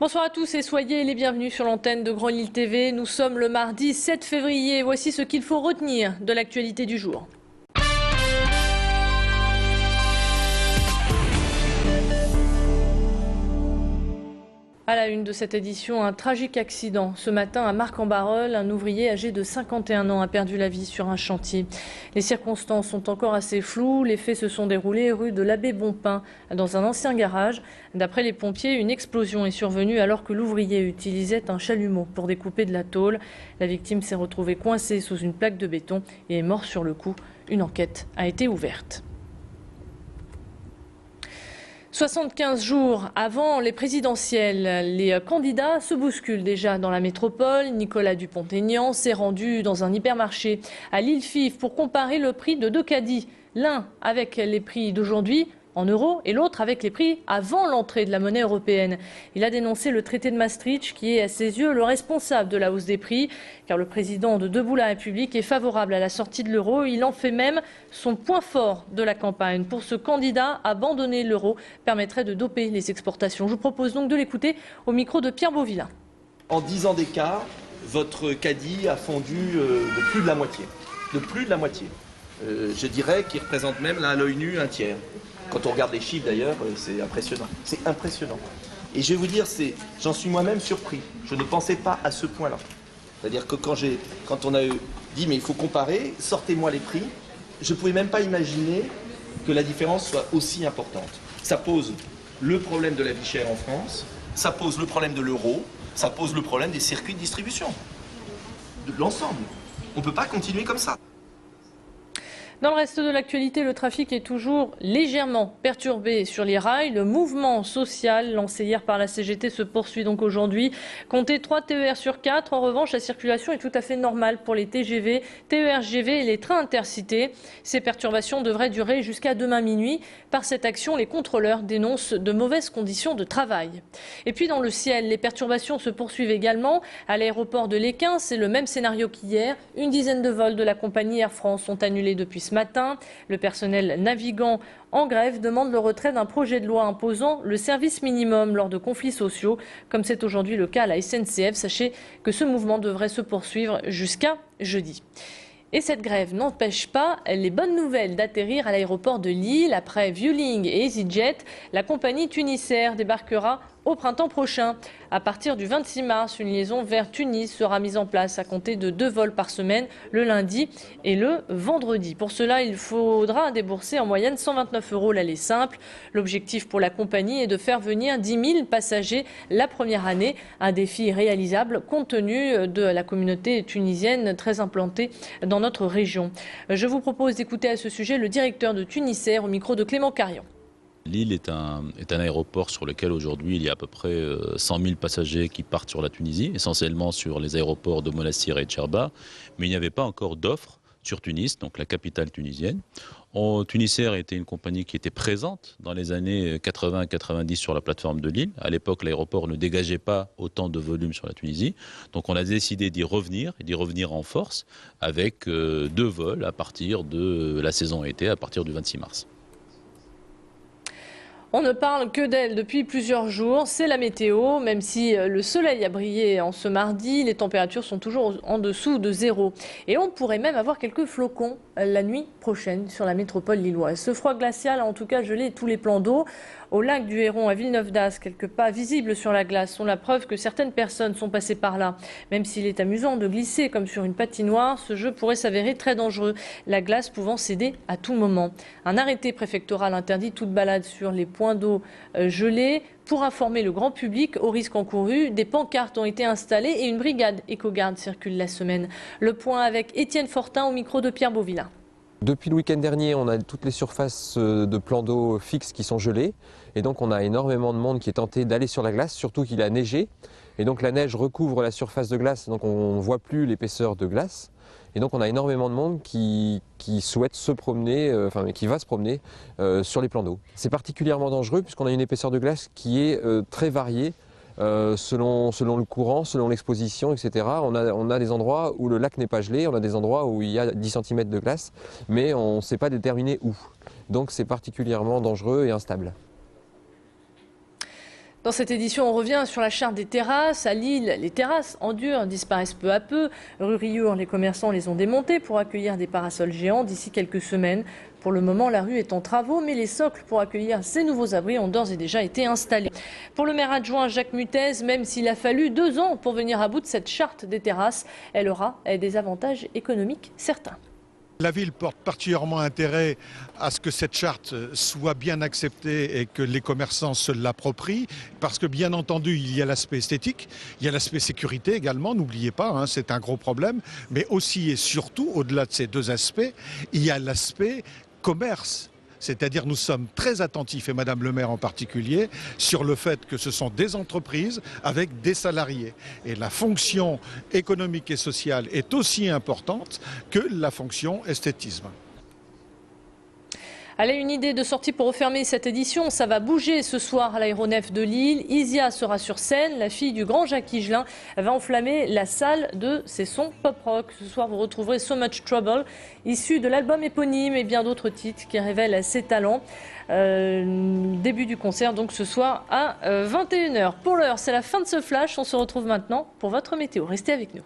Bonsoir à tous et soyez les bienvenus sur l'antenne de Grand Lille TV. Nous sommes le mardi 7 février. Voici ce qu'il faut retenir de l'actualité du jour. À la une de cette édition, un tragique accident. Ce matin, à Marcq-en-Barœul, un ouvrier âgé de 51 ans a perdu la vie sur un chantier. Les circonstances sont encore assez floues. Les faits se sont déroulés rue de l'Abbé Bonpin, dans un ancien garage. D'après les pompiers, une explosion est survenue alors que l'ouvrier utilisait un chalumeau pour découper de la tôle. La victime s'est retrouvée coincée sous une plaque de béton et est morte sur le coup. Une enquête a été ouverte. 75 jours avant les présidentielles, les candidats se bousculent déjà dans la métropole. Nicolas Dupont-Aignan s'est rendu dans un hypermarché à Lille-Fif pour comparer le prix de deux caddies. L'un avec les prix d'aujourd'hui en euros et l'autre avec les prix avant l'entrée de la monnaie européenne. Il a dénoncé le traité de Maastricht qui est à ses yeux le responsable de la hausse des prix, car le président de Debout la République est favorable à la sortie de l'euro. Il en fait même son point fort de la campagne. Pour ce candidat, abandonner l'euro permettrait de doper les exportations. Je vous propose donc de l'écouter au micro de Pierre Beauvillain. En 10 ans d'écart, votre caddie a fondu de plus de la moitié. De plus de la moitié. Je dirais qu'il représente même là, à l'œil nu un tiers. Quand on regarde les chiffres d'ailleurs, c'est impressionnant. C'est impressionnant. Et je vais vous dire, j'en suis moi-même surpris. Je ne pensais pas à ce point-là. C'est-à-dire que quand on a dit mais il faut comparer, sortez-moi les prix, je ne pouvais même pas imaginer que la différence soit aussi importante. Ça pose le problème de la vie chère en France, ça pose le problème de l'euro, ça pose le problème des circuits de distribution. De l'ensemble. On ne peut pas continuer comme ça. Dans le reste de l'actualité, le trafic est toujours légèrement perturbé sur les rails. Le mouvement social lancé hier par la CGT se poursuit donc aujourd'hui. Comptez 3 TER sur 4. En revanche, la circulation est tout à fait normale pour les TGV, TER-GV et les trains intercités. Ces perturbations devraient durer jusqu'à demain minuit. Par cette action, les contrôleurs dénoncent de mauvaises conditions de travail. Et puis dans le ciel, les perturbations se poursuivent également. À l'aéroport de Lesquin, c'est le même scénario qu'hier. Une dizaine de vols de la compagnie Air France sont annulés depuis ce matin. Le personnel navigant en grève demande le retrait d'un projet de loi imposant le service minimum lors de conflits sociaux, comme c'est aujourd'hui le cas à la SNCF. Sachez que ce mouvement devrait se poursuivre jusqu'à jeudi. Et cette grève n'empêche pas les bonnes nouvelles d'atterrir à l'aéroport de Lille. Après Vueling et EasyJet, la compagnie Tunisair débarquera au printemps prochain. À partir du 26 mars, une liaison vers Tunis sera mise en place à compter de 2 vols par semaine, le lundi et le vendredi. Pour cela, il faudra débourser en moyenne 129 € l'aller simple. L'objectif pour la compagnie est de faire venir 10 000 passagers la première année. Un défi réalisable compte tenu de la communauté tunisienne très implantée dans notre région. Je vous propose d'écouter à ce sujet le directeur de Tunisair au micro de Clément Carion. Lille est un aéroport sur lequel aujourd'hui il y a à peu près 100 000 passagers qui partent sur la Tunisie, essentiellement sur les aéroports de Monastir et de Cherba, mais il n'y avait pas encore d'offres sur Tunis, donc la capitale tunisienne. Tunisair était une compagnie qui était présente dans les années 80-90 sur la plateforme de Lille. À l'époque, l'aéroport ne dégageait pas autant de volume sur la Tunisie. Donc on a décidé d'y revenir, et d'y revenir en force, avec 2 vols à partir de la saison été, à partir du 26 mars. On ne parle que d'elle depuis plusieurs jours, c'est la météo. Même si le soleil a brillé en ce mardi, les températures sont toujours en dessous de 0. Et on pourrait même avoir quelques flocons la nuit prochaine sur la métropole lilloise. Ce froid glacial a en tout cas gelé tous les plans d'eau. Au lac du Héron, à Villeneuve-d'Ascq, quelques pas visibles sur la glace sont la preuve que certaines personnes sont passées par là. Même s'il est amusant de glisser comme sur une patinoire, ce jeu pourrait s'avérer très dangereux, la glace pouvant céder à tout moment. Un arrêté préfectoral interdit toute balade sur les points d'eau gelés. Pour informer le grand public au risque encouru, des pancartes ont été installées et une brigade éco-garde circule la semaine. Le point avec Étienne Fortin au micro de Pierre Beauvillain. Depuis le week-end dernier, on a toutes les surfaces de plans d'eau fixes qui sont gelées. Et donc on a énormément de monde qui est tenté d'aller sur la glace, surtout qu'il a neigé. Et donc la neige recouvre la surface de glace, donc on ne voit plus l'épaisseur de glace. Et donc on a énormément de monde qui souhaite se promener, qui va se promener sur les plans d'eau. C'est particulièrement dangereux puisqu'on a une épaisseur de glace qui est très variée. Selon le courant, selon l'exposition, etc. On a des endroits où le lac n'est pas gelé, on a des endroits où il y a 10 cm de glace, mais on ne sait pas déterminer où. Donc c'est particulièrement dangereux et instable. Dans cette édition, on revient sur la charte des terrasses. À Lille, les terrasses en dur disparaissent peu à peu. Rue Rieur, les commerçants les ont démontées pour accueillir des parasols géants d'ici quelques semaines. Pour le moment, la rue est en travaux, mais les socles pour accueillir ces nouveaux abris ont d'ores et déjà été installés. Pour le maire adjoint Jacques Mutez, même s'il a fallu 2 ans pour venir à bout de cette charte des terrasses, elle aura des avantages économiques certains. La ville porte particulièrement intérêt à ce que cette charte soit bien acceptée et que les commerçants se l'approprient, parce que bien entendu il y a l'aspect esthétique, il y a l'aspect sécurité également, n'oubliez pas, hein, c'est un gros problème, mais aussi et surtout, au-delà de ces 2 aspects, il y a l'aspect commerce. C'est-à-dire nous sommes très attentifs, et Madame le maire en particulier, sur le fait que ce sont des entreprises avec des salariés. Et la fonction économique et sociale est aussi importante que la fonction esthétisme. Allez, une idée de sortie pour refermer cette édition. Ça va bouger ce soir à l'aéronef de Lille. Isia sera sur scène. La fille du grand Jacques Higelin va enflammer la salle de ses sons pop-rock. Ce soir, vous retrouverez So Much Trouble, issu de l'album éponyme et bien d'autres titres qui révèlent ses talents. Début du concert donc ce soir à 21 h. Pour l'heure, c'est la fin de ce flash. On se retrouve maintenant pour votre météo. Restez avec nous.